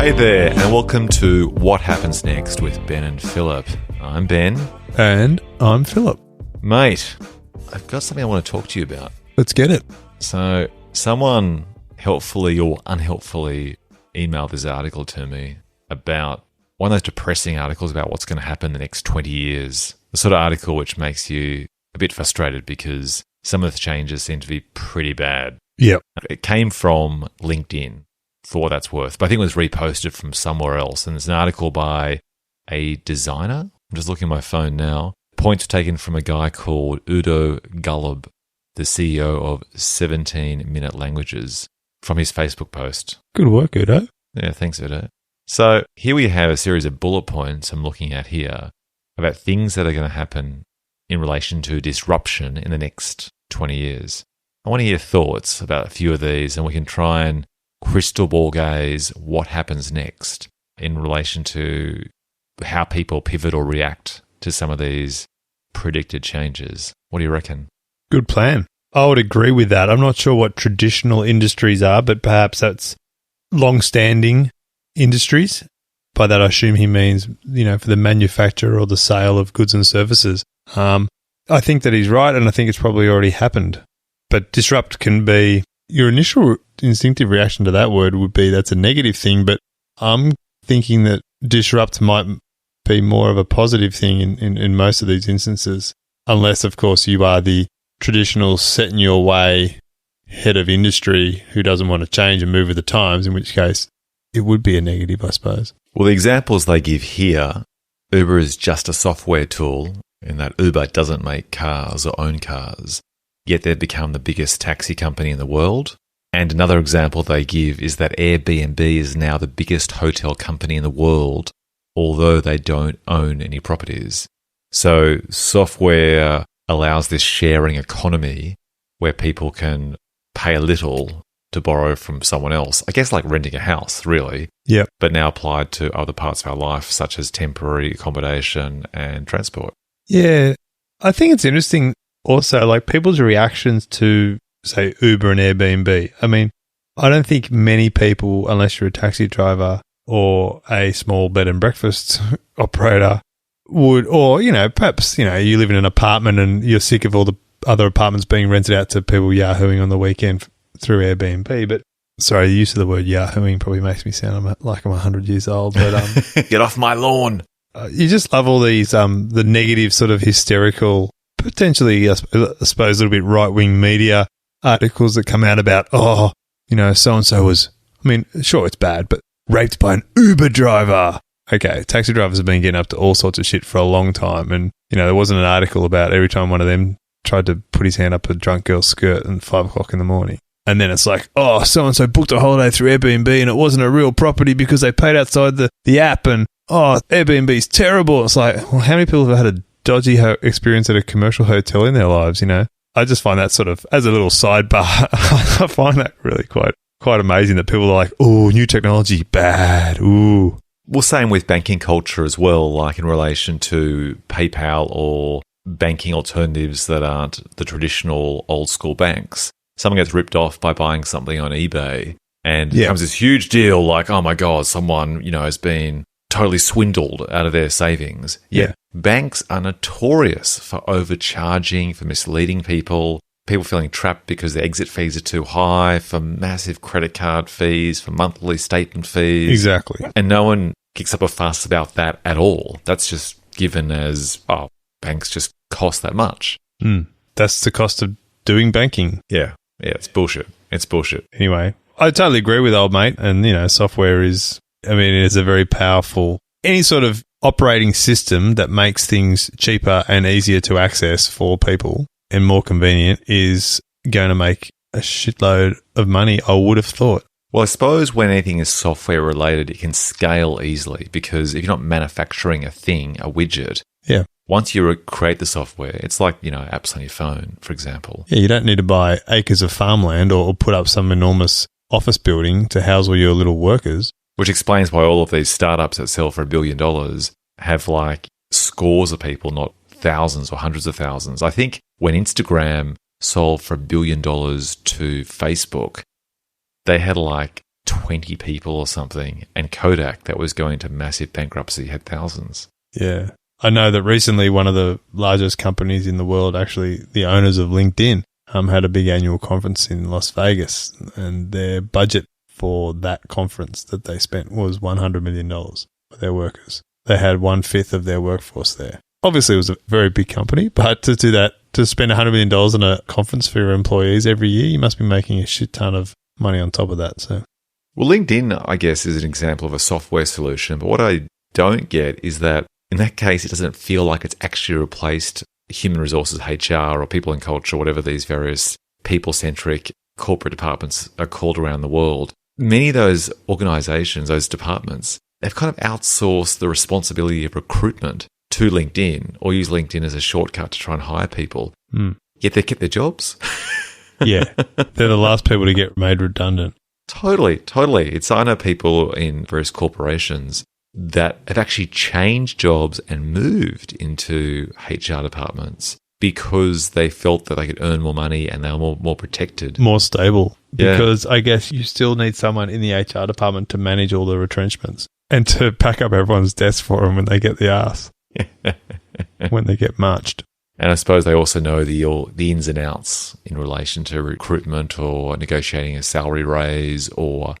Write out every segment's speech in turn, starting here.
Hey there, and welcome to What Happens Next with Ben and Philip. I'm Ben. And I'm Philip. Mate, I've got something I want to talk to you about. Let's get it. So, someone helpfully or unhelpfully emailed this article to me about one of those depressing articles about what's going to happen in the next 20 years. The sort of article which makes you a bit frustrated because some of the changes seem to be pretty bad. Yep. It came from LinkedIn, for what that's worth, but I think it was reposted from somewhere else. And it's an article by a designer. I'm just looking at my phone now. Points taken from a guy called Udo Gullub, the CEO of 17-Minute Languages, from his Facebook post. Good work, Udo. Yeah, thanks, Udo. So here we have a series of bullet points I'm looking at here about things that are going to happen in relation to disruption in the next 20 years. I want to hear your thoughts about a few of these, and we can try and crystal ball gaze what happens next in relation to how people pivot or react to some of these predicted changes. What do you reckon? Good plan. I would agree with that. I'm not sure what traditional industries are, but perhaps that's long-standing industries. By that, I assume he means, for the manufacture or the sale of goods and services. I think that he's right, and I think it's probably already happened. But disrupt can be, your initial instinctive reaction to that word would be that's a negative thing, but I'm thinking that disrupt might be more of a positive thing in most of these instances, unless, of course, you are the traditional set-in-your-way head of industry who doesn't want to change and move with the times, in which case it would be a negative, I suppose. Well, the examples they give here, Uber is just a software tool in that Uber doesn't make cars or own cars, yet they've become the biggest taxi company in the world. And another example they give is that Airbnb is now the biggest hotel company in the world, although they don't own any properties. So software allows this sharing economy where people can pay a little to borrow from someone else. I guess like renting a house, really. Yeah. But now applied to other parts of our life, such as temporary accommodation and transport. Yeah. I think it's interesting also, like people's reactions to, say, Uber and Airbnb. I mean, I don't think many people, unless you're a taxi driver or a small bed and breakfast operator, would, or, perhaps, you live in an apartment and you're sick of all the other apartments being rented out to people yahooing on the weekend through Airbnb. But sorry, the use of the word yahooing probably makes me sound like I'm 100 years old. But Get off my lawn. You just love all these the negative sort of hysterical, potentially, I suppose, a little bit right-wing media articles that come out about, so-and-so was, sure, it's bad, but raped by an Uber driver. Okay, taxi drivers have been getting up to all sorts of shit for a long time. And, there wasn't an article about every time one of them tried to put his hand up a drunk girl's skirt at 5 o'clock in the morning. And then it's like, so-and-so booked a holiday through Airbnb and it wasn't a real property because they paid outside the app and, Airbnb's terrible. It's like, well, how many people have had a dodgy experience at a commercial hotel in their lives, I just find that sort of, as a little sidebar, I find that really quite amazing that people are like, oh, new technology, bad, ooh. Well, same with banking culture as well, like in relation to PayPal or banking alternatives that aren't the traditional old school banks. Someone gets ripped off by buying something on eBay and it becomes this huge deal like, oh my God, someone, has been totally swindled out of their savings. Yeah. Banks are notorious for overcharging, for misleading people feeling trapped because their exit fees are too high, for massive credit card fees, for monthly statement fees. Exactly. And no one kicks up a fuss about that at all. That's just given as, banks just cost that much. That's the cost of doing banking. Yeah, it's bullshit. It's bullshit. Anyway, I totally agree with old mate. And, software is, it is a very powerful, any sort of operating system that makes things cheaper and easier to access for people and more convenient is going to make a shitload of money, I would have thought. Well, I suppose when anything is software related, it can scale easily because if you're not manufacturing a thing, a widget, once you create the software, it's like, apps on your phone, for example. Yeah, you don't need to buy acres of farmland or put up some enormous office building to house all your little workers. Which explains why all of these startups that sell for $1 billion have like scores of people, not thousands or hundreds of thousands. I think when Instagram sold for $1 billion to Facebook, they had like 20 people or something. And Kodak, that was going to massive bankruptcy, had thousands. Yeah. I know that recently one of the largest companies in the world, actually the owners of LinkedIn, had a big annual conference in Las Vegas, and their budget for that conference that they spent was $100 million for their workers. They had 1/5 of their workforce there. Obviously, it was a very big company, but to do that, to spend $100 million on a conference for your employees every year, you must be making a shit ton of money on top of that. So, well, LinkedIn, I guess, is an example of a software solution. But what I don't get is that in that case, it doesn't feel like it's actually replaced human resources, HR, or people and culture, whatever these various people-centric corporate departments are called around the world. Many of those organizations, those departments, they've kind of outsourced the responsibility of recruitment to LinkedIn, or use LinkedIn as a shortcut to try and hire people. Yet they kept their jobs. Yeah, they're the last people to get made redundant. Totally. I know people in various corporations that have actually changed jobs and moved into HR departments because they felt that they could earn more money and they were more protected. More stable. Because I guess you still need someone in the HR department to manage all the retrenchments and to pack up everyone's desk for them when they get the ass, when they get marched. And I suppose they also know the ins and outs in relation to recruitment or negotiating a salary raise, or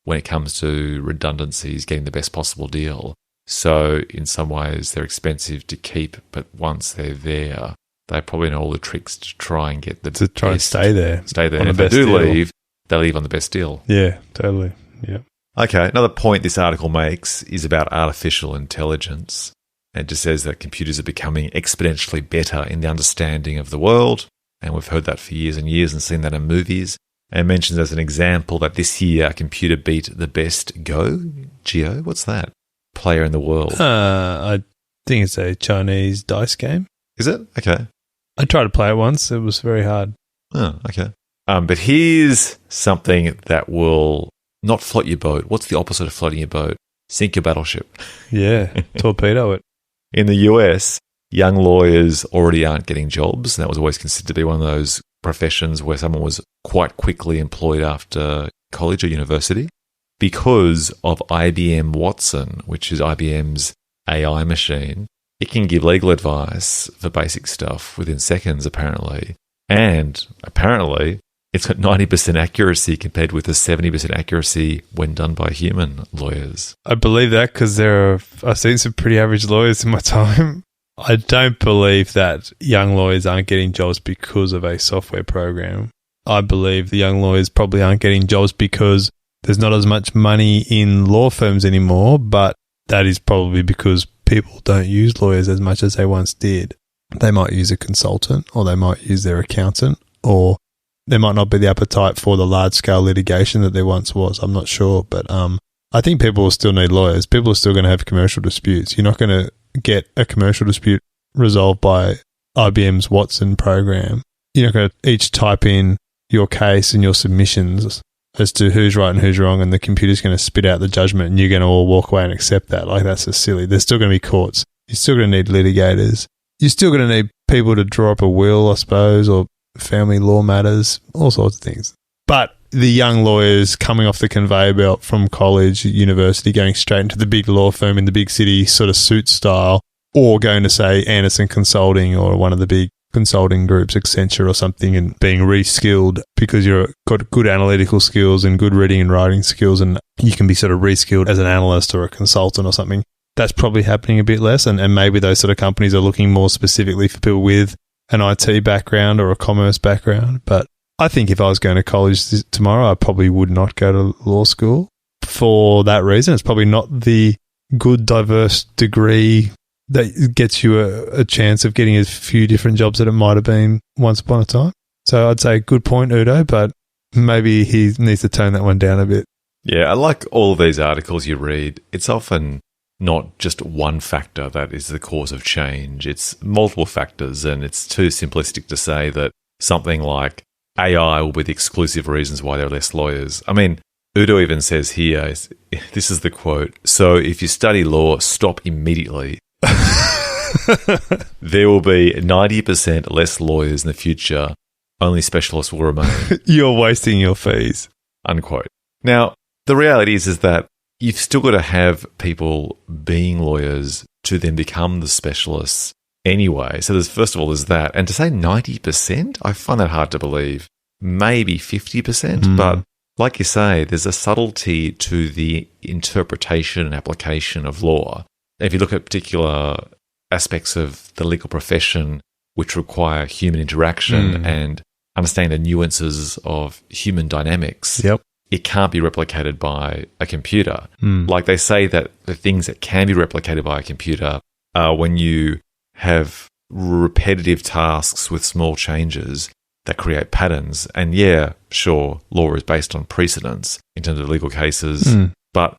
when it comes to redundancies, getting the best possible deal. So in some ways, they're expensive to keep, but once they're there, they probably know all the tricks to try and get the to try and stay there. And if they do leave, they leave on the best deal. Yeah, totally. Yeah. Okay, another point this article makes is about artificial intelligence. It just says that computers are becoming exponentially better in the understanding of the world, and we've heard that for years and years and seen that in movies. And it mentions as an example that this year a computer beat the best Go, what's that? Player in the world. I think it's a Chinese dice game. Is it? Okay. I tried to play it once. It was very hard. Oh, okay. But here's something that will not float your boat. What's the opposite of floating your boat? Sink your battleship. Yeah, torpedo it. In the US, young lawyers already aren't getting jobs. That was always considered to be one of those professions where someone was quite quickly employed after college or university because of IBM Watson, which is IBM's AI machine. It can give legal advice for basic stuff within seconds, apparently. And apparently, it's got 90% accuracy compared with the 70% accuracy when done by human lawyers. I believe that because I've seen some pretty average lawyers in my time. I don't believe that young lawyers aren't getting jobs because of a software program. I believe the young lawyers probably aren't getting jobs because there's not as much money in law firms anymore, but that is probably because people don't use lawyers as much as they once did. They might use a consultant, or they might use their accountant, or there might not be the appetite for the large-scale litigation that there once was. I'm not sure, but I think people will still need lawyers. People are still going to have commercial disputes. You're not going to get a commercial dispute resolved by IBM's Watson program. You're not going to each type in your case and your submissions as to who's right and who's wrong, and the computer's going to spit out the judgment and you're going to all walk away and accept that. Like, that's just silly. There's still going to be courts. You're still going to need litigators. You're still going to need people to draw up a will, I suppose, or family law matters, all sorts of things. But the young lawyers coming off the conveyor belt from college, university, going straight into the big law firm in the big city sort of suit style, or going to, say, Anderson Consulting or one of the big consulting groups, Accenture or something, and being reskilled because you've got good analytical skills and good reading and writing skills, and you can be sort of reskilled as an analyst or a consultant or something. That's probably happening a bit less, and maybe those sort of companies are looking more specifically for people with an IT background or a commerce background. But I think if I was going to college tomorrow, I probably would not go to law school for that reason. It's probably not the good, diverse degree that gets you a chance of getting a few different jobs that it might have been once upon a time. So I'd say good point, Udo, but maybe he needs to tone that one down a bit. Yeah, I like all of these articles you read. It's often not just one factor that is the cause of change. It's multiple factors, and it's too simplistic to say that something like AI will be the exclusive reasons why there are less lawyers. I mean, Udo even says here, this is the quote, "So if you study law, stop immediately. There will be 90% less lawyers in the future. Only specialists will remain." You're wasting your fees. Unquote. Now, the reality is that you've still got to have people being lawyers to then become the specialists anyway. So first of all, there's that. And to say 90%, I find that hard to believe. Maybe 50%, but like you say, there's a subtlety to the interpretation and application of law. If you look at particular aspects of the legal profession which require human interaction and understand the nuances of human dynamics, it can't be replicated by a computer. Like they say that the things that can be replicated by a computer are when you have repetitive tasks with small changes that create patterns. And yeah, sure, law is based on precedents in terms of legal cases, but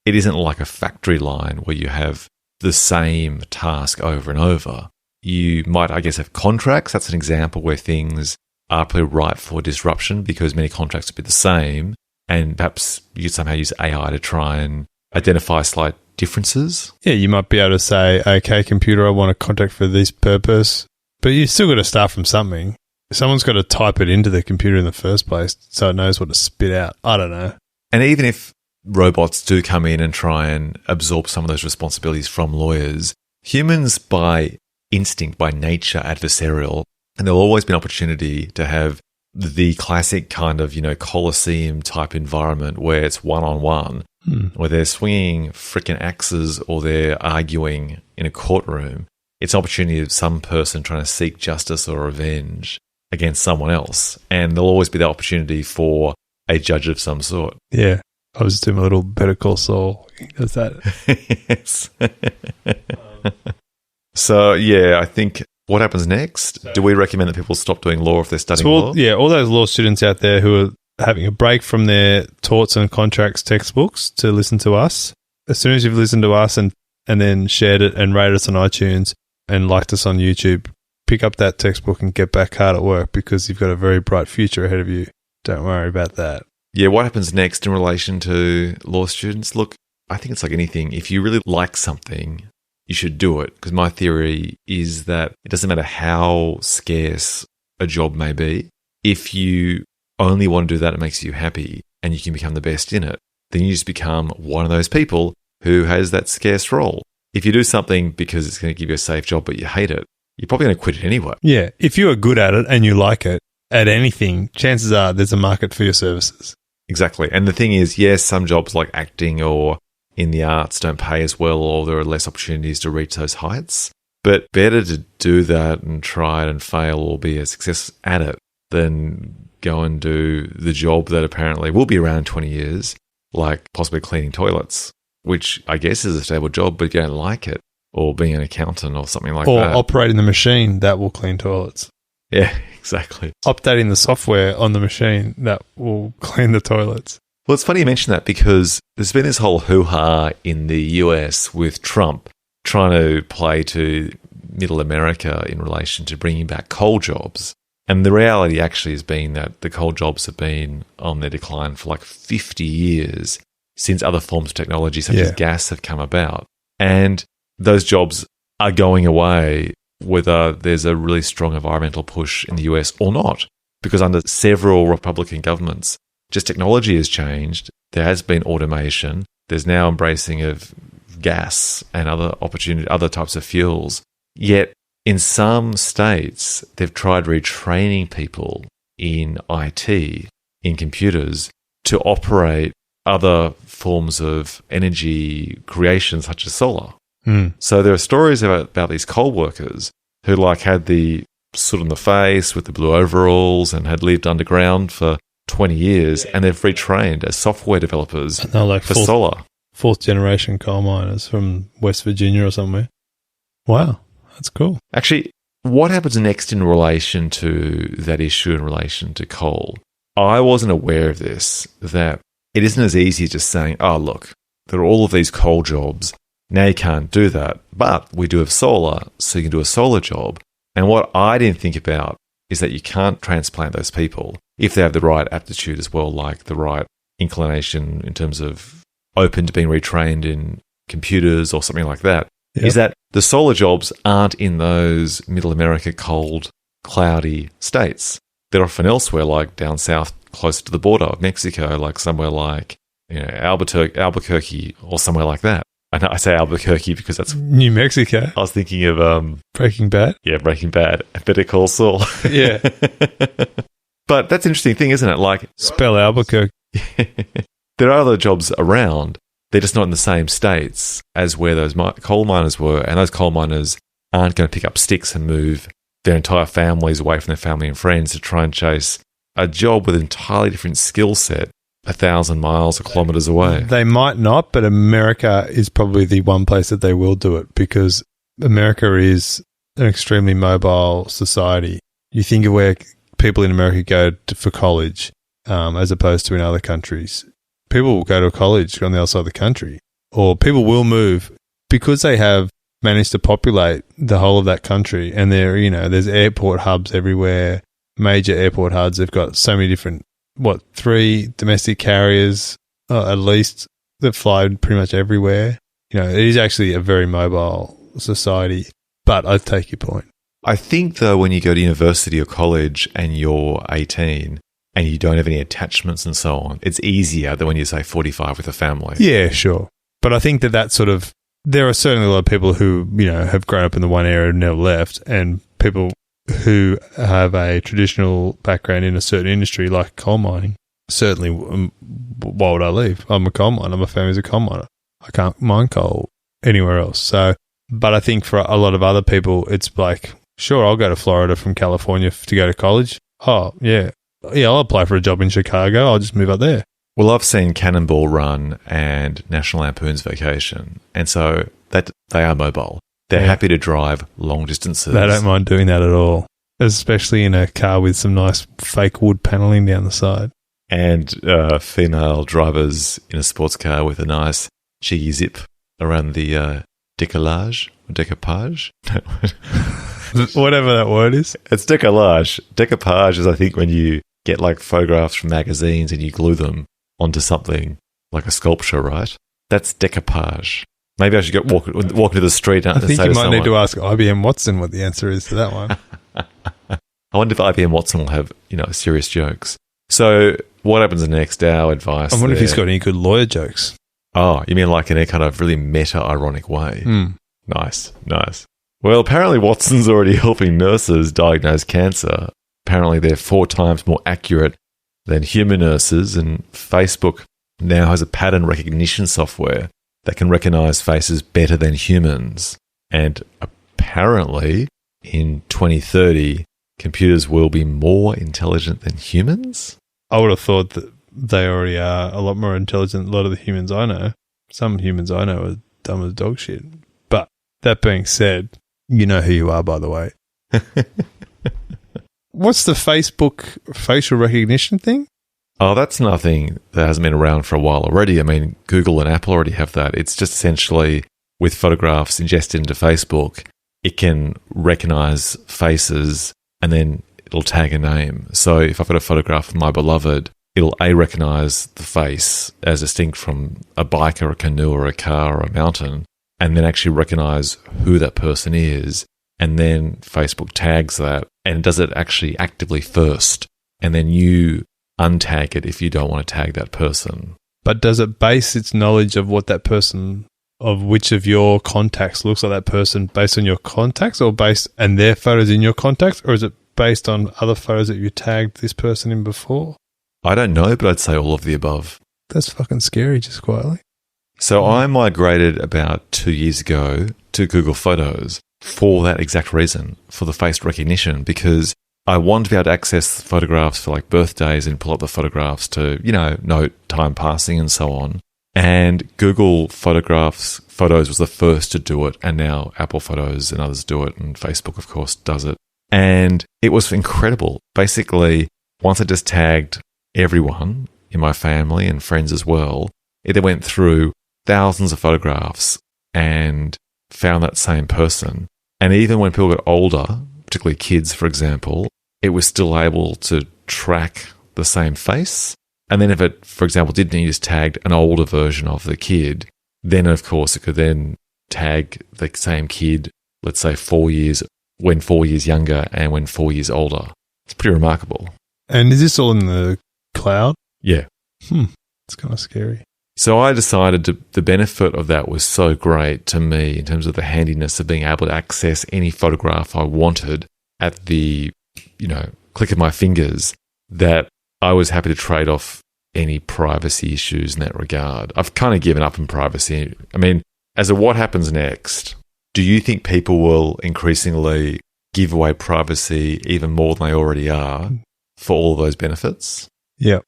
it isn't like a factory line where you have the same task over and over. You might, I guess, have contracts. That's an example where things are probably ripe for disruption because many contracts would be the same, and perhaps you could somehow use AI to try and identify slight differences. Yeah, you might be able to say, okay, computer, I want a contract for this purpose, but you still got to start from something. Someone's got to type it into the computer in the first place so it knows what to spit out. I don't know. And even if robots do come in and try and absorb some of those responsibilities from lawyers, humans by instinct, by nature, adversarial, and there'll always be an opportunity to have the classic kind of, Colosseum type environment where it's one-on-one, where they're swinging frickin' axes or they're arguing in a courtroom. It's an opportunity of some person trying to seek justice or revenge against someone else. And there'll always be the opportunity for a judge of some sort. Yeah. I was just doing my little Better Call Saul. Does that? Yes. So, yeah, I think what happens next? Do we recommend that people stop doing law if they're studying law? Yeah, all those law students out there who are having a break from their torts and contracts textbooks to listen to us, as soon as you've listened to us and then shared it and rated us on iTunes and liked us on YouTube, pick up that textbook and get back hard at work because you've got a very bright future ahead of you. Don't worry about that. Yeah, what happens next in relation to law students? Look, I think it's like anything. If you really like something, you should do it. Because my theory is that it doesn't matter how scarce a job may be. If you only want to do that, it makes you happy and you can become the best in it, then you just become one of those people who has that scarce role. If you do something because it's going to give you a safe job but you hate it, you're probably going to quit it anyway. Yeah, if you are good at it and you like it, at anything, chances are there's a market for your services. Exactly. And the thing is, yes, some jobs like acting or in the arts don't pay as well, or there are less opportunities to reach those heights. But better to do that and try it and fail or be a success at it than go and do the job that apparently will be around in 20 years, like possibly cleaning toilets, which I guess is a stable job, but if you don't like it, or being an accountant or something like that. Or operating the machine that will clean toilets. Yeah, exactly. Updating the software on the machine that will clean the toilets. Well, it's funny you mention that because there's been this whole hoo-ha in the US with Trump trying to play to middle America in relation to bringing back coal jobs. And the reality actually has been that the coal jobs have been on their decline for like 50 years since other forms of technology such as gas have come about. And those jobs are going away whether there's a really strong environmental push in the US or not. Because under several Republican governments, just technology has changed. There has been automation. There's now embracing of gas and other types of fuels. Yet in some states, they've tried retraining people in IT, in computers, to operate other forms of energy creation such as solar. So there are stories about these coal workers who had the soot on the face with the blue overalls and had lived underground for 20 years, and they've retrained as software developers for solar. Fourth generation coal miners from West Virginia or somewhere. Wow, that's cool. Actually, what happens next in relation to that issue in relation to coal? I wasn't aware of this, that it isn't as easy as just saying, oh, look, there are all of these coal jobs. Now you can't do that, but we do have solar, so you can do a solar job. And what I didn't think about is that you can't transplant those people if they have the right aptitude as well, like the right inclination in terms of open to being retrained in computers or something like that. Yep. Is that the solar jobs aren't in those middle America cold, cloudy states. They're often elsewhere, like down south, closer to the border of Mexico, like somewhere like Albuquerque or somewhere like that. I say Albuquerque because that's New Mexico. I was thinking of Breaking Bad. Yeah, Breaking Bad. Better Call Saul. Yeah. But that's an interesting thing, isn't it? Like, spell Albuquerque. there are other jobs around. They're just not in the same states as where those coal miners were, and those coal miners aren't going to pick up sticks and move their entire families away from their family and friends to try and chase a job with an entirely different skill set 1,000 miles or kilometres away. They might not, but America is probably the one place that they will do it, because America is an extremely mobile society. You think of where people in America go for college, as opposed to in other countries. People will go to college on the other side of the country, or people will move because they have managed to populate the whole of that country. And there's airport hubs everywhere, major airport hubs. They've got so many different, 3 domestic carriers at least that fly pretty much everywhere. It is actually a very mobile society, but I take your point. I think, though, when you go to university or college and you're 18 and you don't have any attachments and so on, it's easier than when you're, say, 45 with a family. Yeah, sure. But I think that sort of, there are certainly a lot of people who, have grown up in the one area and never left, and people who have a traditional background in a certain industry like coal mining. Certainly, why would I leave? I'm a coal miner. My family's a coal miner. I can't mine coal anywhere else. So, but I think for a lot of other people, it's like, sure, I'll go to Florida from California to go to college. Oh, yeah. Yeah, I'll apply for a job in Chicago. I'll just move up there. Well, I've seen Cannonball Run and National Lampoon's Vacation, and so that they are mobile. They're happy to drive long distances. They don't mind doing that at all, especially in a car with some nice fake wood paneling down the side. And female drivers in a sports car with a nice cheeky zip around the decollage. Whatever that word is. It's decollage. Decoupage is, I think, when you get like photographs from magazines and you glue them onto something like a sculpture, right? That's decoupage. Maybe I should go walk into the street. I think you might need to ask IBM Watson what the answer is to that one. I wonder if IBM Watson will have, serious jokes. So what happens next? Our advice. I wonder if he's got any good lawyer jokes. Oh, you mean like in a kind of really meta-ironic way? Mm. Nice. Well, apparently Watson's already helping nurses diagnose cancer. Apparently they're 4 times more accurate than human nurses, and Facebook now has a pattern recognition software that can recognize faces better than humans. And apparently in 2030, computers will be more intelligent than humans? I would have thought that they already are a lot more intelligent than a lot of the humans I know. Some humans I know are dumb as dog shit. But that being said, you know who you are, by the way. What's the Facebook facial recognition thing? Oh, that's nothing that hasn't been around for a while already. I mean, Google and Apple already have that. It's just essentially with photographs ingested into Facebook, it can recognize faces and then it'll tag a name. So if I've got a photograph of my beloved, it'll recognize the face as distinct from a bike or a canoe or a car or a mountain, and then actually recognize who that person is. And then Facebook tags that and does it actually actively first. And then you untag it if you don't want to tag that person. But does it base its knowledge of what that person, of which of your contacts looks like that person, based on your contacts and their photos in your contacts, or is it based on other photos that you tagged this person in before? I don't know, but I'd say all of the above. That's fucking scary, just quietly. So I migrated about 2 years ago to Google Photos for that exact reason, for the face recognition, because I want to be able to access photographs for like birthdays and pull up the photographs to, note time passing and so on. And Google Photos was the first to do it, and now Apple Photos and others do it, and Facebook, of course, does it. And it was incredible. Basically, once I just tagged everyone in my family and friends as well, it then went through thousands of photographs and found that same person. And even when people got older, particularly kids, for example, it was still able to track the same face. And then if it, for example, didn't, you just tagged an older version of the kid, then of course it could then tag the same kid, let's say 4 years, when 4 years younger and when 4 years older. It's pretty remarkable. And is this all in the cloud? Yeah. It's kind of scary. So I decided the benefit of that was so great to me in terms of the handiness of being able to access any photograph I wanted at the, click of my fingers, that I was happy to trade off any privacy issues in that regard. I've kind of given up on privacy. I mean, as a what happens next, do you think people will increasingly give away privacy even more than they already are for all of those benefits? Yeah.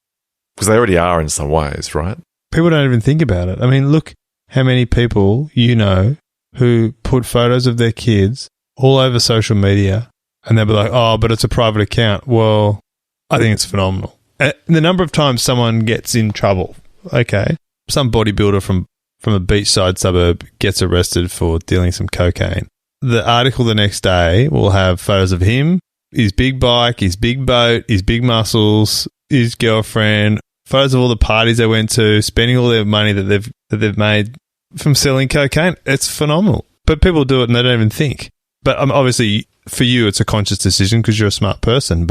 Because they already are in some ways, right? People don't even think about it. I mean, look how many people who put photos of their kids all over social media and they'll be like, oh, but it's a private account. Well, I think it's phenomenal. The number of times someone gets in trouble, okay, some bodybuilder from a beachside suburb gets arrested for dealing some cocaine. The article the next day will have photos of him, his big bike, his big boat, his big muscles, his girlfriend, photos of all the parties they went to, spending all their money that they've made from selling cocaine. It's phenomenal. But people do it and they don't even think. But obviously, for you, it's a conscious decision because you're a smart person.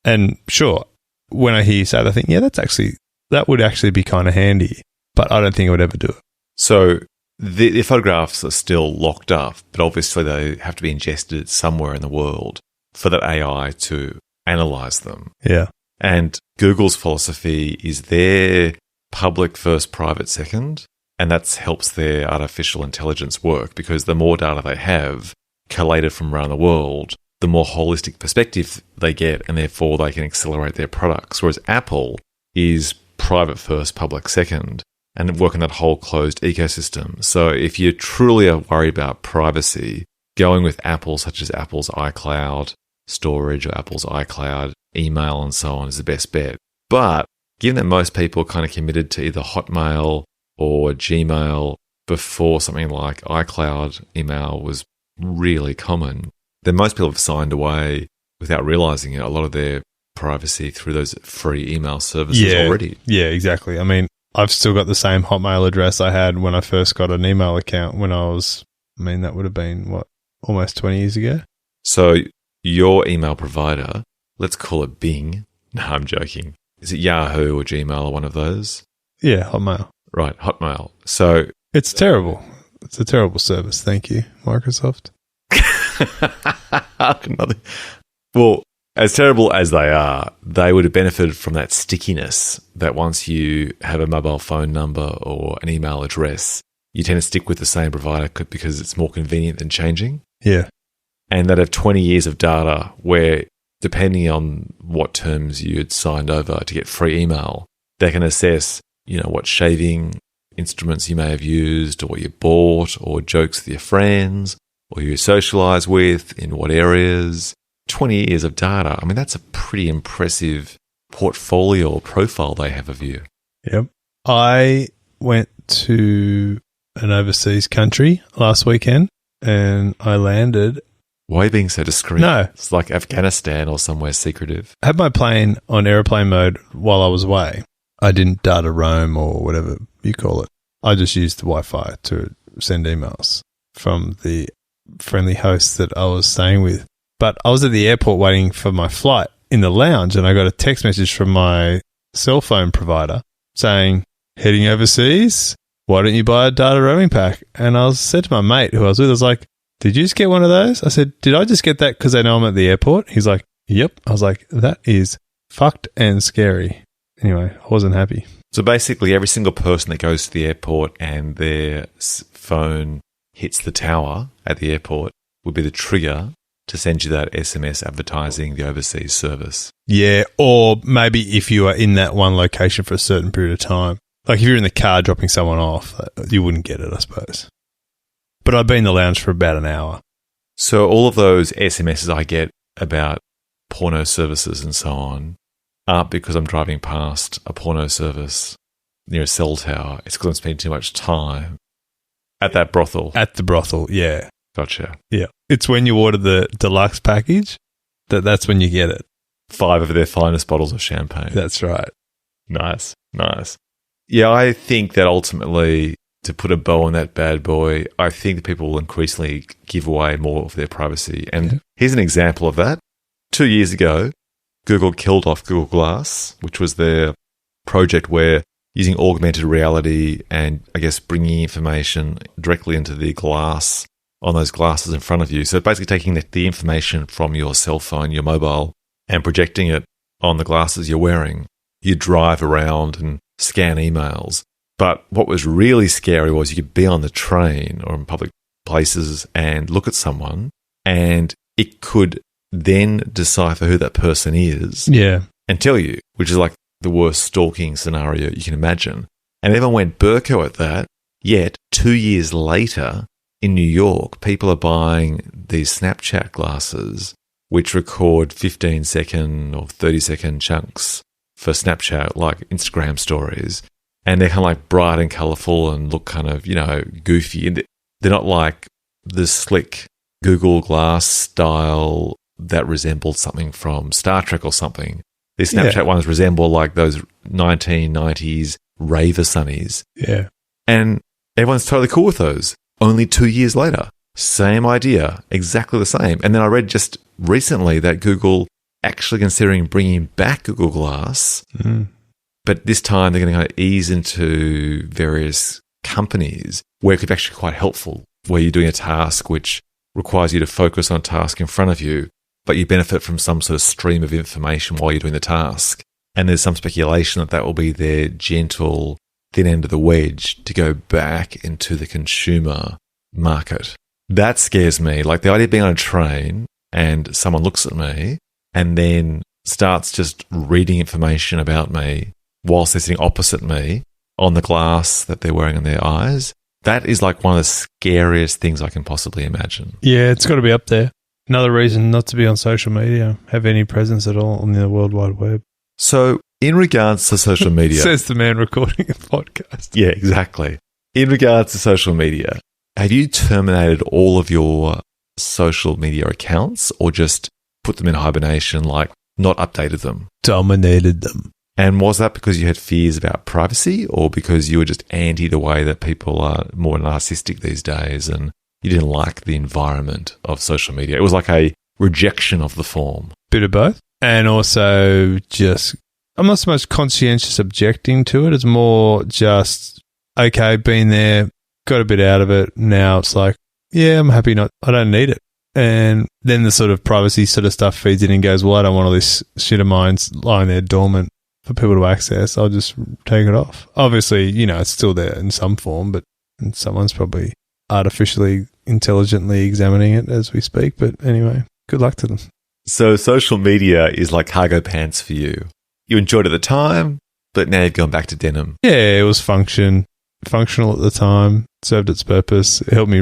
And sure, when I hear you say that, I think, yeah, that would actually be kind of handy. But I don't think I would ever do it. So the photographs are still locked up, but obviously they have to be ingested somewhere in the world for that AI to analyze them. Yeah. And Google's philosophy is their public first, private second, and that helps their artificial intelligence work because the more data they have collated from around the world, the more holistic perspective they get, and therefore they can accelerate their products. Whereas Apple is private first, public second, and work in that whole closed ecosystem. So if you truly are worried about privacy, going with Apple, such as Apple's iCloud storage or Apple's iCloud email and so on, is the best bet. But given that most people are kind of committed to either Hotmail or Gmail before something like iCloud email was really common, then most people have signed away without realizing it, a lot of their privacy through those free email services already. Yeah, exactly. I mean, I've still got the same Hotmail address I had when I first got an email account that would have been, almost 20 years ago? So your email provider, let's call it Bing. No, I'm joking. Is it Yahoo or Gmail or one of those? Yeah, Hotmail. Right, Hotmail. So it's terrible. It's a terrible service. Thank you, Microsoft. Well, as terrible as they are, they would have benefited from that stickiness that once you have a mobile phone number or an email address, you tend to stick with the same provider because it's more convenient than changing. Yeah. And they'd have 20 years of data where, depending on what terms you had signed over to get free email, they can assess, what shaving instruments you may have used or what you bought or jokes with your friends or who you socialize with, in what areas. 20 years of data. I mean, that's a pretty impressive portfolio or profile they have of you. Yep. I went to an overseas country last weekend and I landed. Why are you being so discreet? No. It's like Afghanistan or somewhere secretive. I had my plane on airplane mode while I was away. I didn't data roam or whatever you call it. I just used the Wi-Fi to send emails from the friendly host that I was staying with. But I was at the airport waiting for my flight in the lounge and I got a text message from my cell phone provider saying, heading overseas, why don't you buy a data roaming pack? And I said to my mate who I was with, I was like, did you just get one of those? I said, did I just get that because they know I'm at the airport? He's like, yep. I was like, that is fucked and scary. Anyway, I wasn't happy. So basically every single person that goes to the airport and their phone hits the tower at the airport would be the trigger to send you that SMS advertising the overseas service. Yeah, or maybe if you are in that one location for a certain period of time. Like if you're in the car dropping someone off, you wouldn't get it, I suppose. But I've been in the lounge for about an hour. So all of those SMSs I get about porno services and so on aren't because I'm driving past a porno service near a cell tower. It's because I'm spending too much time at that brothel. At the brothel, yeah. Gotcha. Yeah. It's when you order the deluxe package that's when you get it. 5 of their finest bottles of champagne. That's right. Nice. Yeah, I think that ultimately, to put a bow on that bad boy, I think that people will increasingly give away more of their privacy. And here's an example of that. 2 years ago, Google killed off Google Glass, which was their project where using augmented reality and, I guess, bringing information directly into the glass on those glasses in front of you. So basically taking the information from your cell phone, your mobile, and projecting it on the glasses you're wearing. You drive around and scan emails. But what was really scary was you could be on the train or in public places and look at someone, and it could then decipher who that person is and tell you, which is like the worst stalking scenario you can imagine. And everyone went Burko at that, yet 2 years later in New York, people are buying these Snapchat glasses which record 15-second or 30-second chunks for Snapchat, like Instagram stories. And they're kind of like bright and colourful and look kind of, goofy. And they're not like the slick Google Glass style that resembled something from Star Trek or something. These Snapchat ones resemble like those 1990s raver sunnies. Yeah. And everyone's totally cool with those. Only 2 years later, same idea, exactly the same. And then I read just recently that Google actually considering bringing back Google Glass, but this time they're going to kind of ease into various companies where it could be actually quite helpful, where you're doing a task which requires you to focus on a task in front of you, but you benefit from some sort of stream of information while you're doing the task. And there's some speculation that will be their gentle thin end of the wedge to go back into the consumer market. That scares me. Like the idea of being on a train and someone looks at me and then starts just reading information about me whilst they're sitting opposite me on the glass that they're wearing on their eyes. That is like one of the scariest things I can possibly imagine. Yeah, it's got to be up there. Another reason not to be on social media, have any presence at all on the World Wide Web. So in regards to social media... Says the man recording a podcast. Yeah, exactly. In regards to social media, have you terminated all of your social media accounts or just put them in hibernation, like not updated them? Dominated them. And was that because you had fears about privacy or because you were just anti the way that people are more narcissistic these days and you didn't like the environment of social media? It was like a rejection of the form. Bit of both. And also just, I'm not so much conscientious objecting to it. It's more just, okay, been there, got a bit out of it. Now it's like, yeah, I'm happy I don't need it. And then the sort of privacy sort of stuff feeds in and goes, well, I don't want all this shit of mine lying there dormant for people to access. I'll just take it off. Obviously, it's still there in some form, but someone's probably artificially, intelligently examining it as we speak. But anyway, good luck to them. So social media is like cargo pants for you. You enjoyed it at the time, but now you've gone back to denim. Yeah, it was functional at the time, served its purpose. It helped me,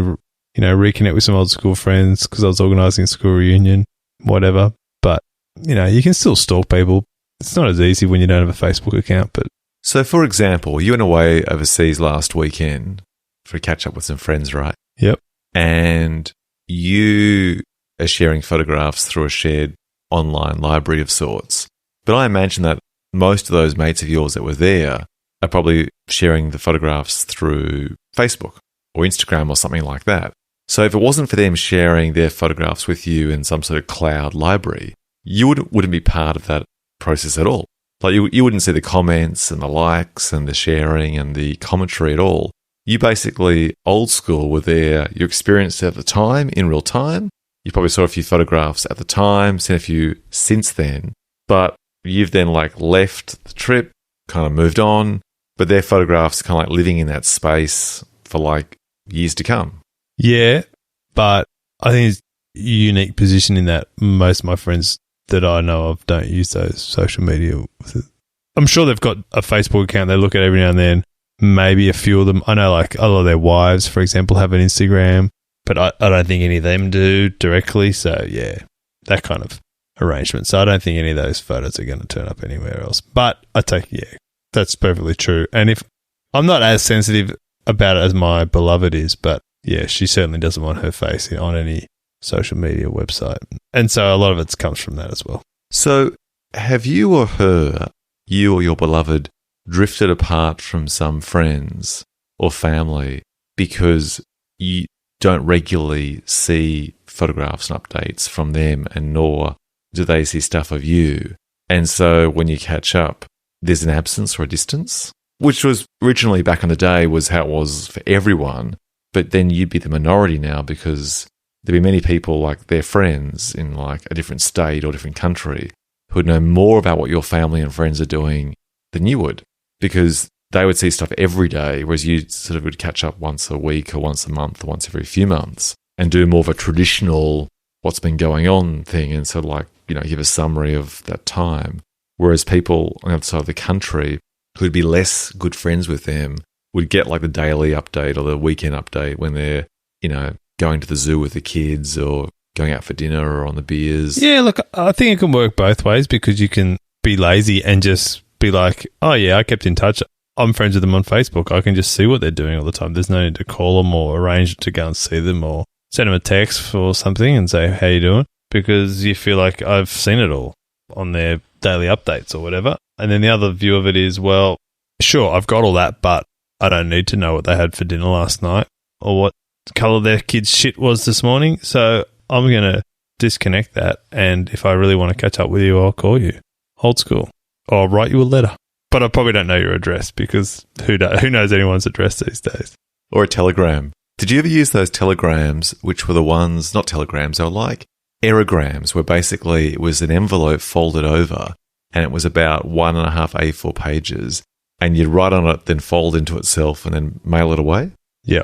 reconnect with some old school friends because I was organising a school reunion, whatever. But, you can still stalk people. It's not as easy when you don't have a Facebook account. But so, for example, you went away overseas last weekend for a catch-up with some friends, right? Yep. And you are sharing photographs through a shared online library of sorts. But I imagine that most of those mates of yours that were there are probably sharing the photographs through Facebook or Instagram or something like that. So if it wasn't for them sharing their photographs with you in some sort of cloud library, you wouldn't be part of that process at all. Like you wouldn't see the comments and the likes and the sharing and the commentary at all. You basically, old school, were there. You experienced it at the time, in real time. You probably saw a few photographs at the time, seen a few since then. But you've then left the trip, kind of moved on. But their photographs are kind of living in that space for years to come. Yeah, but I think it's a unique position in that most of my friends that I know of don't use those social media. I'm sure they've got a Facebook account they look at every now and then. Maybe a few of them. I know a lot of their wives, for example, have an Instagram, but I don't think any of them do directly. So, yeah, that kind of arrangement. So I don't think any of those photos are going to turn up anywhere else. But that's perfectly true. And if I'm not as sensitive about it as my beloved is, but yeah, she certainly doesn't want her face on any social media website. And so a lot of it comes from that as well. So have you or your beloved drifted apart from some friends or family because you don't regularly see photographs and updates from them, and nor do they see stuff of you? And so when you catch up, there's an absence or a distance? which was originally back in the day was how it was for everyone. But then you'd be the minority now because there'd be many people like their friends in like a different state or different country who would know more about what your family and friends are doing than you would, because they would see stuff every day, whereas you sort of would catch up once a week or once a month or once every few months and do more of a traditional what's been going on thing and sort of like, give a summary of that time. Whereas people on the other side of the country who'd be less good friends with them would get like the daily update or the weekend update when they're, going to the zoo with the kids or going out for dinner or on the beers. Yeah, look, I think it can work both ways because you can be lazy and just be like, oh yeah, I kept in touch. I'm friends with them on Facebook. I can just see what they're doing all the time. There's no need to call them or arrange to go and see them or send them a text or something and say, how you doing? Because you feel like I've seen it all on their daily updates or whatever. And then the other view of it is, well, sure, I've got all that, but I don't need to know what they had for dinner last night or what colour their kid's shit was this morning. So I'm going to disconnect that. And if I really want to catch up with you, I'll call you. Old school. Or I'll write you a letter. But I probably don't know your address because who knows anyone's address these days? Or a telegram. Did you ever use those telegrams, which were the ones, not telegrams, they were like aerograms, where basically it was an envelope folded over and it was about 1.5 A4 pages and you'd write on it, then fold into itself and then mail it away? Yeah.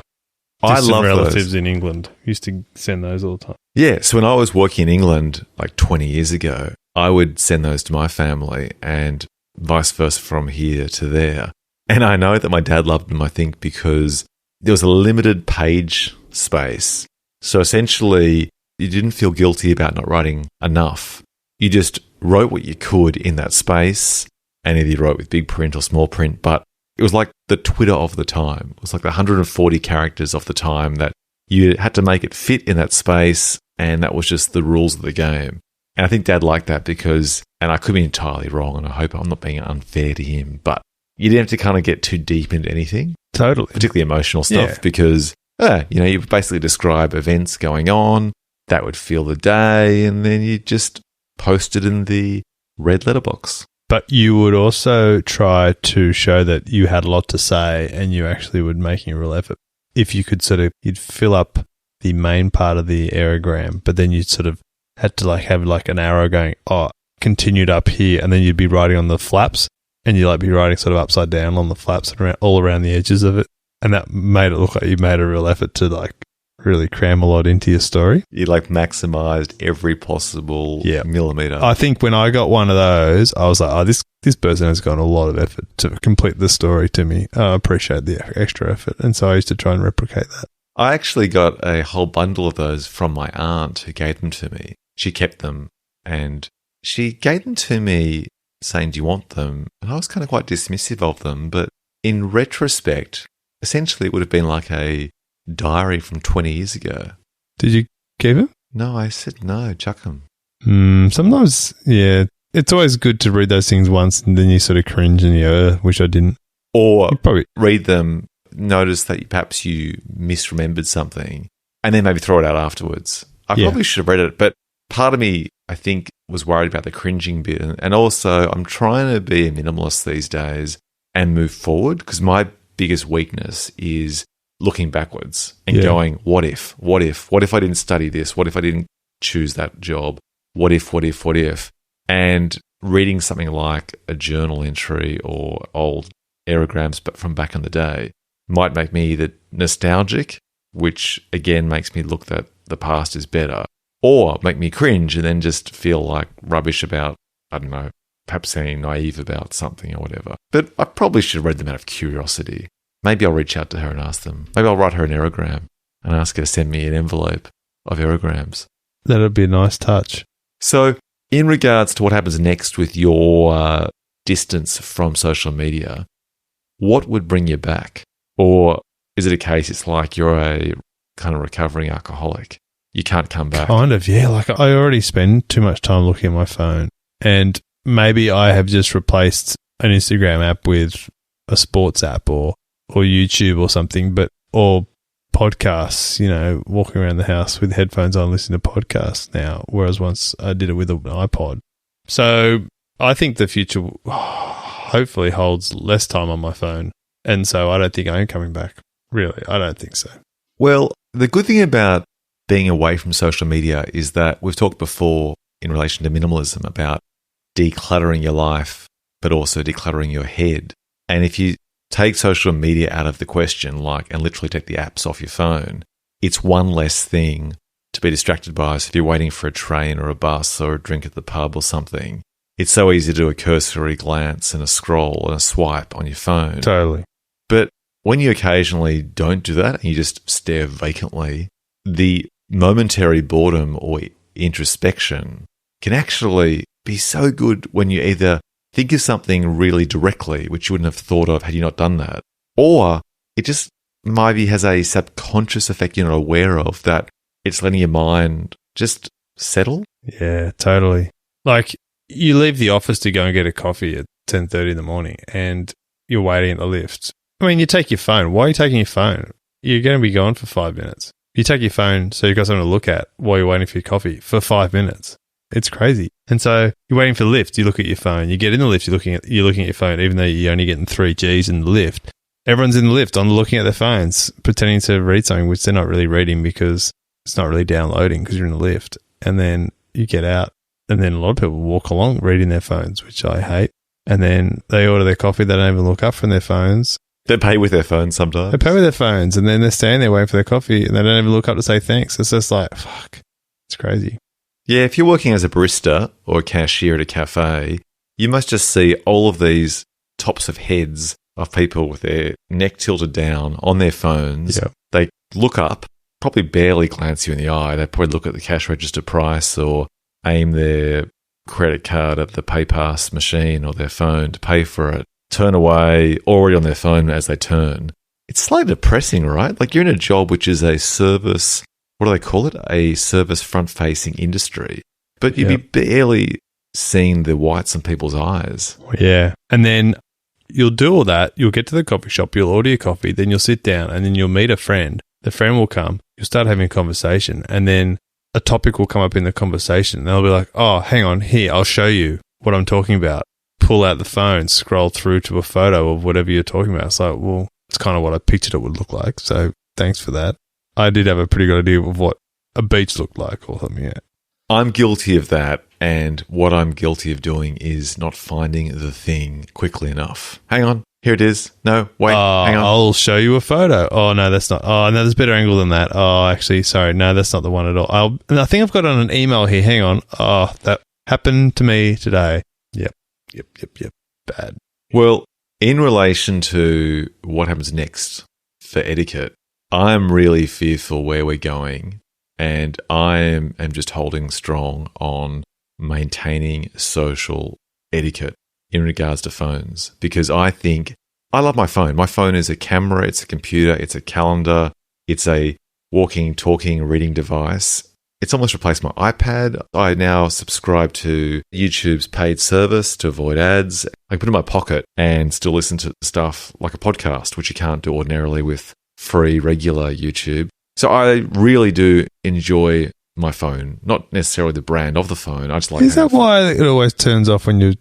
I love relatives those. in England used to send those all the time. Yeah, so when I was working in England like 20 years ago, I would send those to my family and vice versa from here to there. And I know that my dad loved them, I think, because there was a limited page space. So essentially, you didn't feel guilty about not writing enough. You just wrote what you could in that space, and either you wrote with big print or small print, but it was like the Twitter of the time. It was like the 140 characters of the time that you had to make it fit in that space, and that was just the rules of the game. And I think Dad liked that because, and I could be entirely wrong, and I hope I'm not being unfair to him, but you didn't have to kind of get too deep into anything. Totally. Particularly emotional stuff, because, you basically describe events going on, that would fill the day, and then you just post it in the red letterbox. But you would also try to show that you had a lot to say and you actually were making a real effort. If you could you'd fill up the main part of the aerogram, but then you'd sort of had to have an arrow going, continued up here, and then you'd be writing on the flaps, and you'd be writing sort of upside down on the flaps and all around the edges of it. And that made it look like you made a real effort to really cram a lot into your story. You maximized every possible millimeter. I think when I got one of those, I was like, this person has gone a lot of effort to complete the story to me. I appreciate the extra effort. And so I used to try and replicate that. I actually got a whole bundle of those from my aunt who gave them to me. She kept them and she gave them to me saying, do you want them? And I was kind of quite dismissive of them. But in retrospect, essentially it would have been like a diary from 20 years ago. Did you give him? No, I said no, chuck them. Sometimes, yeah. It's always good to read those things once and then you sort of cringe and you wish I didn't. Or probably read them, notice that perhaps you misremembered something and then maybe throw it out afterwards. I probably should have read it, but part of me, I think, was worried about the cringing bit. And also, I'm trying to be a minimalist these days and move forward because my biggest weakness is looking backwards and going, what if I didn't study this? What if I didn't choose that job? What if? And reading something like a journal entry or old aerograms but from back in the day might make me either nostalgic, which again makes me look that the past is better, or make me cringe and then just feel like rubbish about, I don't know, perhaps saying naive about something or whatever. But I probably should have read them out of curiosity. Maybe I'll reach out to her and ask them. Maybe I'll write her an aerogram and ask her to send me an envelope of aerograms. That'd be a nice touch. So, in regards to what happens next with your distance from social media, what would bring you back? Or is it a case it's like you're a kind of recovering alcoholic? You can't come back. Kind of, yeah. I already spend too much time looking at my phone. And maybe I have just replaced an Instagram app with a sports app or YouTube or something, or podcasts, walking around the house with headphones on, listening to podcasts now, whereas once I did it with an iPod. So I think the future, hopefully holds less time on my phone. And so I don't think I am coming back. Really, I don't think so. Well, the good thing about being away from social media is that we've talked before in relation to minimalism about decluttering your life, but also decluttering your head. And if you take social media out of the question, and literally take the apps off your phone, it's one less thing to be distracted by. So if you're waiting for a train or a bus or a drink at the pub or something, it's so easy to do a cursory glance and a scroll and a swipe on your phone. Totally. But when you occasionally don't do that and you just stare vacantly, the momentary boredom or introspection can actually be so good when you either think of something really directly, which you wouldn't have thought of had you not done that, or it just maybe has a subconscious effect you're not aware of, that it's letting your mind just settle. Yeah, totally. Like, you leave the office to go and get a coffee at 10:30 in the morning and you're waiting at the lift. I mean, you take your phone. Why are you taking your phone? You're going to be gone for 5 minutes. You take your phone so you've got something to look at while you're waiting for your coffee for 5 minutes. It's crazy. And so you're waiting for the lift, you look at your phone. You get in the lift, you're looking at your phone, even though you're only getting 3 Gs in the lift. Everyone's in the lift on looking at their phones, pretending to read something which they're not really reading because it's not really downloading because you're in the lift. And then you get out, and then a lot of people walk along reading their phones, which I hate. And then they order their coffee, they don't even look up from their phones. They pay with their phones sometimes. They pay with their phones, and then they're standing there waiting for their coffee, and they don't even look up to say thanks. It's just like, fuck, it's crazy. Yeah, if you're working as a barista or a cashier at a cafe, you must just see all of these tops of heads of people with their neck tilted down on their phones. Yep. They look up, probably barely glance you in the eye. They probably look at the cash register price or aim their credit card at the PayPass machine or their phone to pay for it, turn away, already on their phone as they turn. It's slightly depressing, right? Like, you're in a job which is a service, what do they call it? A service front-facing industry. But you'd be barely seeing the whites in people's eyes. Yeah. And then you'll do all that. You'll get to the coffee shop, you'll order your coffee, then you'll sit down, and then you'll meet a friend. The friend will come, you'll start having a conversation, and then a topic will come up in the conversation. And they'll be like, oh, hang on, here, I'll show you what I'm talking about. Pull out the phone, scroll through to a photo of whatever you're talking about. It's like, well, it's kind of what I pictured it would look like. So thanks for that. I did have a pretty good idea of what a beach looked like or something. Yeah. I'm guilty of that. And what I'm guilty of doing is not finding the thing quickly enough. Hang on. Here it is. No, wait, hang on. I'll show you a photo. Oh, no, that's not. Oh, no, there's a better angle than that. Oh, actually, sorry. No, that's not the one at all. I think I've got it on an email here. Hang on. Oh, that happened to me today. Yep. Bad. Well, in relation to what happens next for etiquette, I'm really fearful where we're going, and I am just holding strong on maintaining social etiquette in regards to phones, because I think I love my phone. My phone is a camera, it's a computer, it's a calendar, it's a walking, talking, reading device. It's almost replaced my iPad. I now subscribe to YouTube's paid service to avoid ads. I can put it in my pocket and still listen to stuff like a podcast, which you can't do ordinarily with free, regular YouTube. So I really do enjoy my phone, not necessarily the brand of the phone. I just like. Is that why it always turns off when you?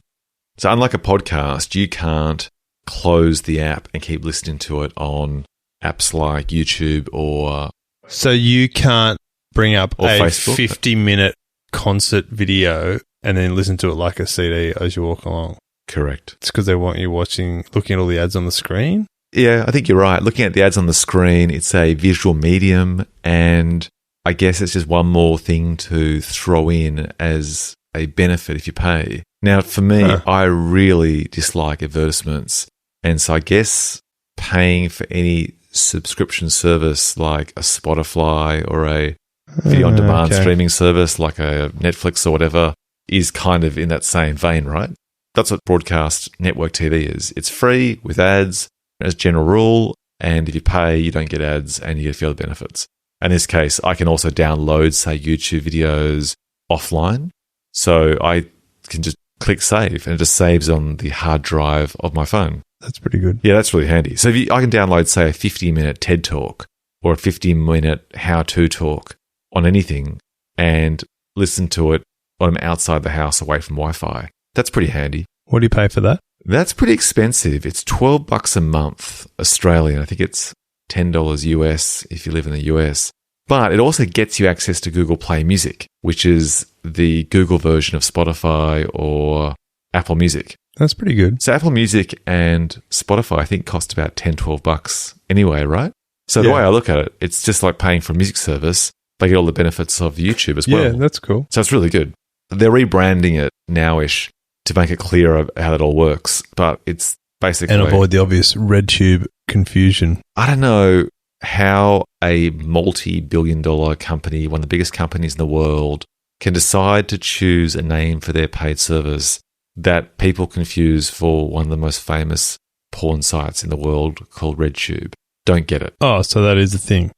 So unlike a podcast, you can't close the app and keep listening to it on apps like YouTube or. So you can't bring up a Facebook. 50-minute concert video and then listen to it like a CD as you walk along. Correct. It's because they want you looking at all the ads on the screen? Yeah, I think you're right. Looking at the ads on the screen, it's a visual medium, and I guess it's just one more thing to throw in as a benefit if you pay. Now, for me, I really dislike advertisements, and so I guess paying for any subscription service like a Spotify or a video-on-demand streaming service like a Netflix or whatever is kind of in that same vein, right? That's what broadcast network TV is. It's free with ads as general rule, and if you pay, you don't get ads and you get a few other benefits. In this case, I can also download, say, YouTube videos offline, so I can just click save and it just saves on the hard drive of my phone. That's pretty good. Yeah, that's really handy. So I can download, say, a 50-minute TED Talk or a 50-minute how-to talk on anything and listen to it when I'm outside the house away from Wi-Fi. That's pretty handy. What do you pay for that? That's pretty expensive. It's $12 a month Australian. I think it's $10 US if you live in the US. But it also gets you access to Google Play Music, which is the Google version of Spotify or Apple Music. That's pretty good. So Apple Music and Spotify, I think, cost about $10-12 anyway, right? So the way I look at it, it's just like paying for a music service. They get all the benefits of YouTube as well. Yeah, that's cool. So it's really good. They're rebranding it nowish to make it clearer how that all works. But it's basically... And avoid the obvious RedTube confusion. I don't know how a multi-billion-dollar company, one of the biggest companies in the world, can decide to choose a name for their paid service that people confuse for one of the most famous porn sites in the world called RedTube. Don't get it. Oh, so that is the thing.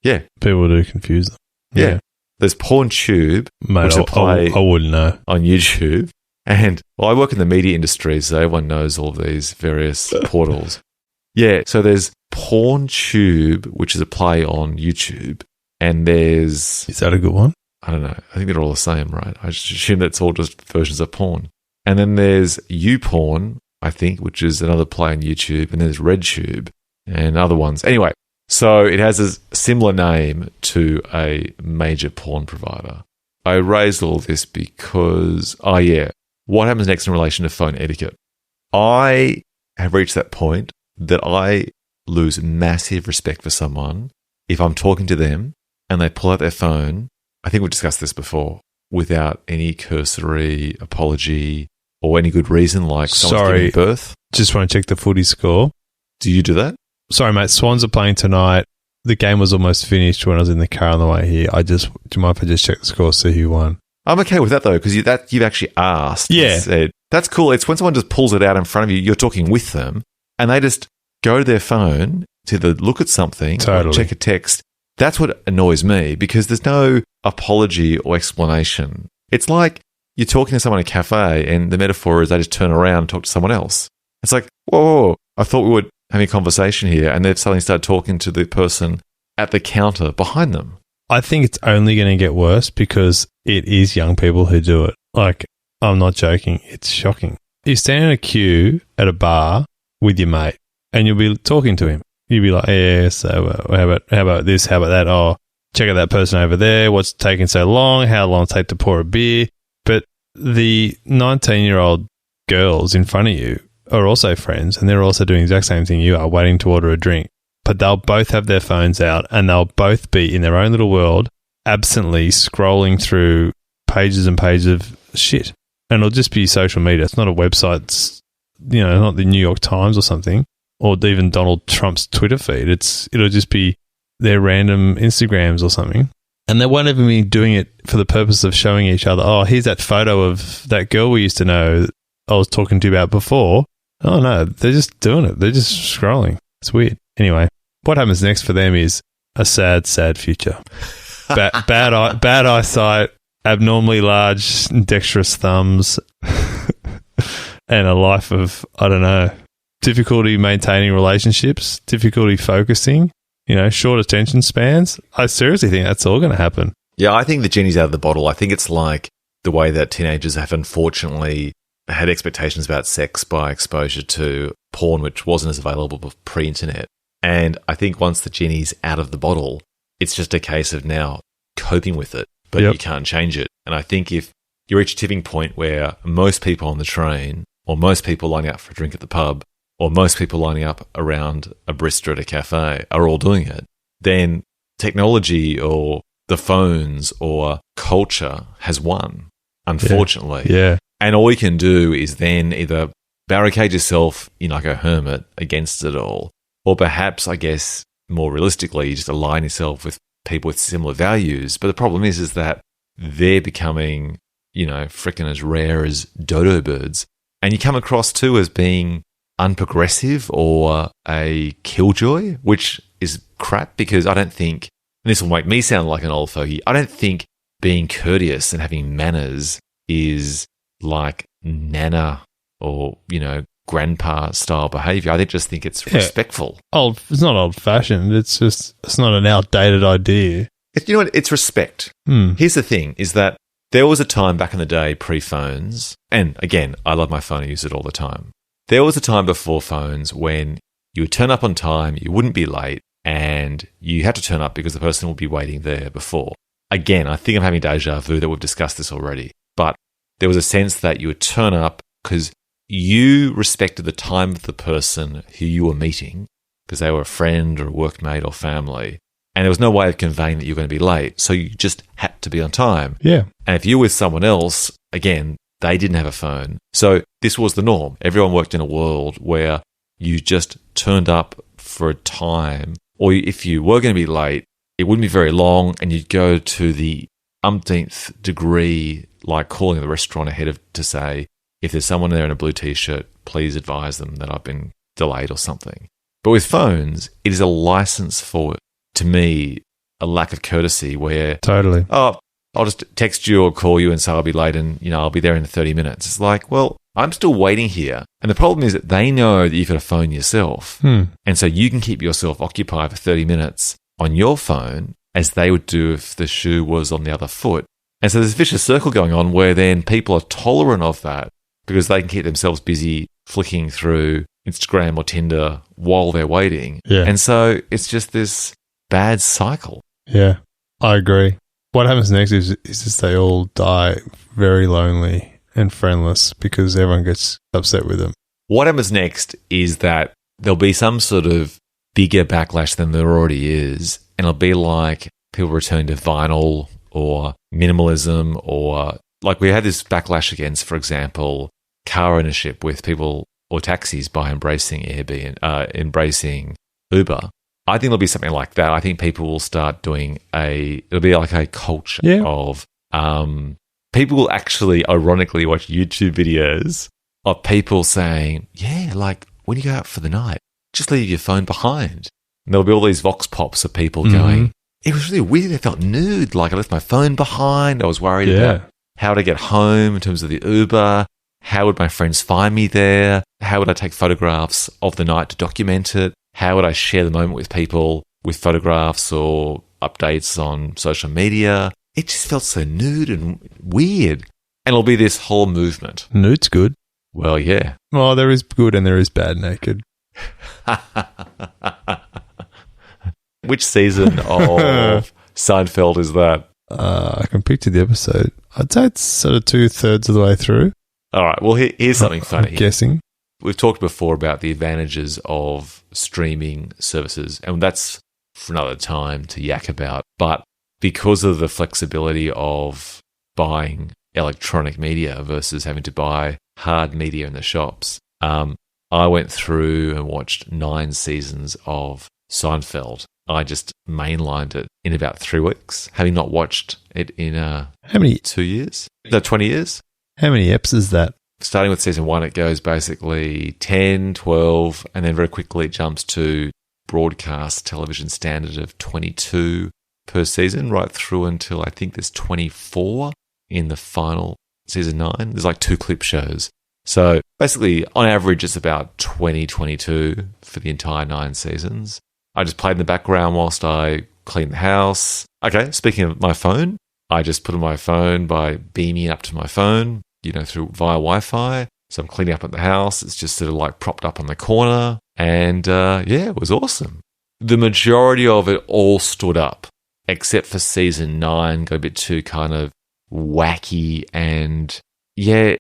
Yeah. People do confuse them. Yeah. There's PornTube, mate, which I wouldn't know. On YouTube. And I work in the media industry, so everyone knows all of these various portals. Yeah, so there's PornTube, which is a play on YouTube, and there's... Is that a good one? I don't know. I think they're all the same, right? I just assume that's all just versions of porn. And then there's YouPorn, I think, which is another play on YouTube, and there's RedTube and other ones. Anyway, so it has a similar name to a major porn provider. I raised all this because, what happens next in relation to phone etiquette? I have reached that point that I lose massive respect for someone if I'm talking to them and they pull out their phone, I think we've discussed this before, without any cursory apology or any good reason, like someone's giving birth. Just want to check the footy score. Do you do that? Sorry, mate. Swans are playing tonight. The game was almost finished when I was in the car on the way here. Do you mind if I just check the score, see who won? I'm okay with that, though, because you've actually asked. Yeah. Said, that's cool. It's when someone just pulls it out in front of you, you're talking with them, and they just go to their phone to either look at something or check a text. That's what annoys me, because there's no apology or explanation. It's like you're talking to someone in a cafe, and the metaphor is they just turn around and talk to someone else. It's like, whoa, I thought we were having a conversation here, and they've suddenly started talking to the person at the counter behind them. I think it's only going to get worse because it is young people who do it. Like, I'm not joking. It's shocking. You stand in a queue at a bar with your mate and you'll be talking to him. You'll be like, yeah, so how about this? How about that? Oh, check out that person over there. What's taking so long? How long it take to pour a beer? But the 19-year-old girls in front of you are also friends and they're also doing the exact same thing you are, waiting to order a drink. But they'll both have their phones out and they'll both be in their own little world, absently scrolling through pages and pages of shit. And it'll just be social media. It's not a website. It's, not the New York Times or something, or even Donald Trump's Twitter feed. It'll just be their random Instagrams or something. And they won't even be doing it for the purpose of showing each other, oh, here's that photo of that girl we used to know that I was talking to you about before. Oh, no, they're just doing it. They're just scrolling. It's weird. Anyway, what happens next for them is a sad, sad future. Bad eyesight, abnormally large, dexterous thumbs, and a life of, I don't know, difficulty maintaining relationships, difficulty focusing, short attention spans. I seriously think that's all going to happen. Yeah, I think the genie's out of the bottle. I think it's like the way that teenagers have unfortunately had expectations about sex by exposure to porn, which wasn't as available pre-internet. And I think once the genie's out of the bottle, it's just a case of now coping with it, but you can't change it. And I think if you reach a tipping point where most people on the train, or most people lining up for a drink at the pub, or most people lining up around a barista at a cafe are all doing it, then technology or the phones or culture has won, unfortunately. Yeah. And all you can do is then either barricade yourself in like a hermit against it all, or perhaps, I guess, more realistically, you just align yourself with people with similar values. But the problem is that they're becoming, frickin' as rare as dodo birds. And you come across too as being unprogressive or a killjoy, which is crap because I don't think, and this will make me sound like an old fogey, I don't think being courteous and having manners is like nana or, grandpa style behavior. I just think it's respectful. It's not old fashioned. It's not an outdated idea. You know what? It's respect. Here's the thing is that There was a time back in the day pre-phones, and again, I love my phone, I use it all the time. There was a time before phones when you would turn up on time, you wouldn't be late, and you had to turn up because the person would be waiting there before. Again, I think I'm having deja vu that we've discussed this already, but there was a sense that you would turn up because you respected the time of the person who you were meeting because they were a friend or a workmate or family, and there was no way of conveying that you were going to be late, so you just had to be on time. Yeah. And if you were with someone else, again, they didn't have a phone. So this was the norm. Everyone worked in a world where you just turned up for a time, or if you were going to be late, it wouldn't be very long, and you'd go to the umpteenth degree, like calling the restaurant ahead of to say, if there's someone there in a blue T-shirt, please advise them that I've been delayed or something. But with phones, it is a license for, to me, a lack of courtesy where... Totally. Oh, I'll just text you or call you and say I'll be late and, I'll be there in 30 minutes. It's like, well, I'm still waiting here. And the problem is that they know that you've got a phone yourself. And so you can keep yourself occupied for 30 minutes on your phone as they would do if the shoe was on the other foot. And so there's a vicious circle going on where then people are tolerant of that because they can keep themselves busy flicking through Instagram or Tinder while they're waiting. Yeah. And so it's just this bad cycle. Yeah, I agree. What happens next is just they all die very lonely and friendless because everyone gets upset with them. What happens next is that there'll be some sort of bigger backlash than there already is, and it'll be like people return to vinyl or minimalism, or like we had this backlash against, for example, car ownership with people or taxis by embracing Airbnb, embracing Uber. I think it'll be something like that. I think people will start doing it'll be like a culture of, people will actually ironically watch YouTube videos of people saying, yeah, like when you go out for the night, just leave your phone behind. And there'll be all these vox pops of people going, it was really weird. I felt nude. Like I left my phone behind. I was worried about how to get home in terms of the Uber. How would my friends find me there? How would I take photographs of the night to document it? How would I share the moment with people with photographs or updates on social media? It just felt so nude and weird. And it'll be this whole movement. Nude's good. Well, yeah. Well, there is good and there is bad naked. Which season of Seinfeld is that? I can picture the episode. I'd say it's sort of 2/3 of the way through. All right. Well, here's something funny. I'm guessing. We've talked before about the advantages of streaming services, and that's for another time to yak about. But because of the flexibility of buying electronic media versus having to buy hard media in the shops, I went through and watched 9 seasons of Seinfeld. I just mainlined it in about 3 weeks, having not watched it in how many 2 years? No, 20 years. How many eps is that? Starting with season 1, it goes basically 10, 12, and then very quickly it jumps to broadcast television standard of 22 per season, right through until I think there's 24 in the final season 9. There's like 2 clip shows. So basically, on average, it's about 20, 22 for the entire 9 seasons. I just played in the background whilst I cleaned the house. Okay, speaking of my phone, I just put on my phone by beaming up to my phone, through via Wi-Fi. So I'm cleaning up at the house. It's just sort of like propped up on the corner. And it was awesome. The majority of it all stood up, except for season 9, got a bit too kind of wacky. And it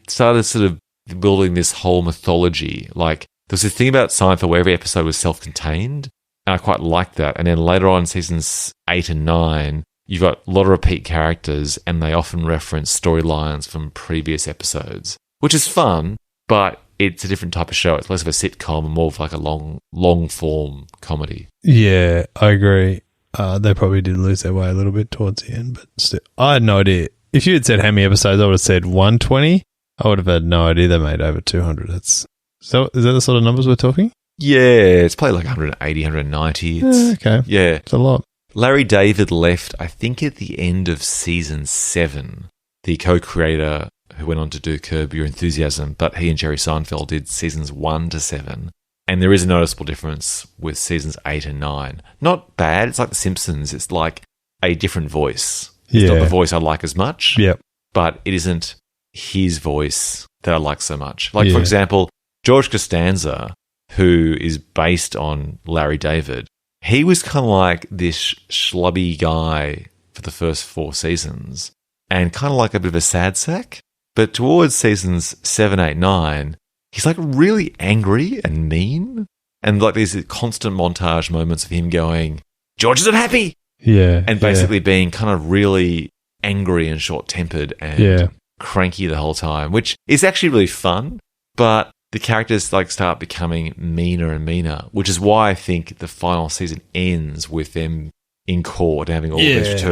started sort of building this whole mythology. Like there was this thing about Seinfeld where every episode was self-contained. And I quite liked that. And then later on, seasons 8 and 9, you've got a lot of repeat characters, and they often reference storylines from previous episodes, which is fun, but it's a different type of show. It's less of a sitcom and more of like a long-form comedy. Yeah, I agree. They probably did lose their way a little bit towards the end, but still, I had no idea. If you had said how many episodes, I would have said 120. I would have had no idea they made over 200. So is that the sort of numbers we're talking? Yeah, it's probably like 180, 190. Okay. Yeah. It's a lot. Larry David left, I think, at the end of season 7, the co-creator who went on to do Curb Your Enthusiasm, but he and Jerry Seinfeld did seasons 1 to 7. And there is a noticeable difference with seasons 8 and 9. Not bad. It's like The Simpsons. It's like a different voice It's not the voice I like as much. Yep. But it isn't his voice that I like so much. Like, for example, George Costanza, who is based on Larry David, he was kind of like this schlubby guy for the first 4 seasons and kind of like a bit of a sad sack. But towards seasons 7, 8, 9, he's like really angry and mean. And like these constant montage moments of him going, George isn't happy. Yeah. And basically being kind of really angry and short-tempered and cranky the whole time, which is actually really fun. But the characters like start becoming meaner and meaner, which is why I think the final season ends with them in court having all these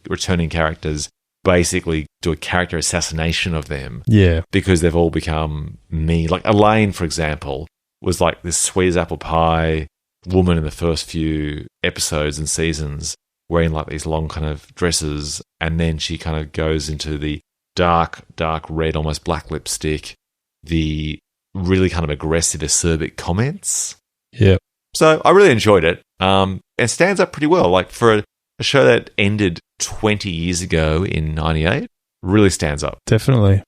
returning characters basically do a character assassination of them. Yeah. Because they've all become mean. Like Elaine, for example, was like this sweet as apple pie woman in the first few episodes and seasons, wearing like these long kind of dresses, and then she kind of goes into the dark red, almost black lipstick, the really kind of aggressive, acerbic comments. Yeah. So I really enjoyed it. It stands up pretty well. Like for a show that ended 20 years ago in 98, really stands up. Definitely.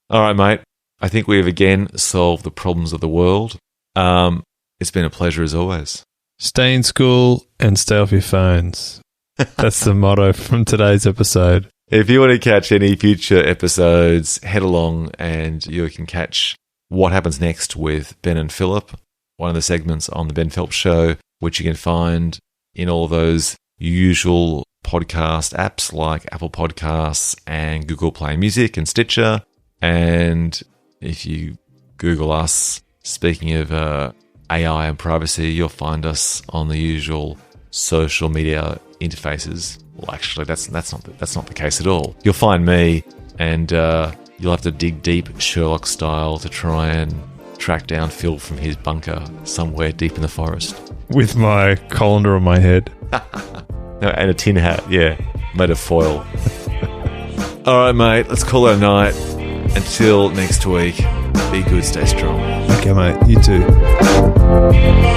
All right, mate. I think we have again solved the problems of the world. It's been a pleasure as always. Stay in school and stay off your phones. That's the motto from today's episode. If you want to catch any future episodes, head along and you can catch What Happens Next with Ben and Philip, one of the segments on the Ben Phelps Show, which you can find in all those usual podcast apps like Apple Podcasts and Google Play Music and Stitcher. And if you Google us, speaking of AI and privacy, you'll find us on the usual social media interfaces. Well, actually, that's not the case at all. You'll find me, and you'll have to dig deep Sherlock style to try and track down Phil from his bunker somewhere deep in the forest. With my colander on my head. No, and a tin hat, yeah, made of foil. All right, mate, let's call it a night. Until next week, be good, stay strong. Okay, mate, you too.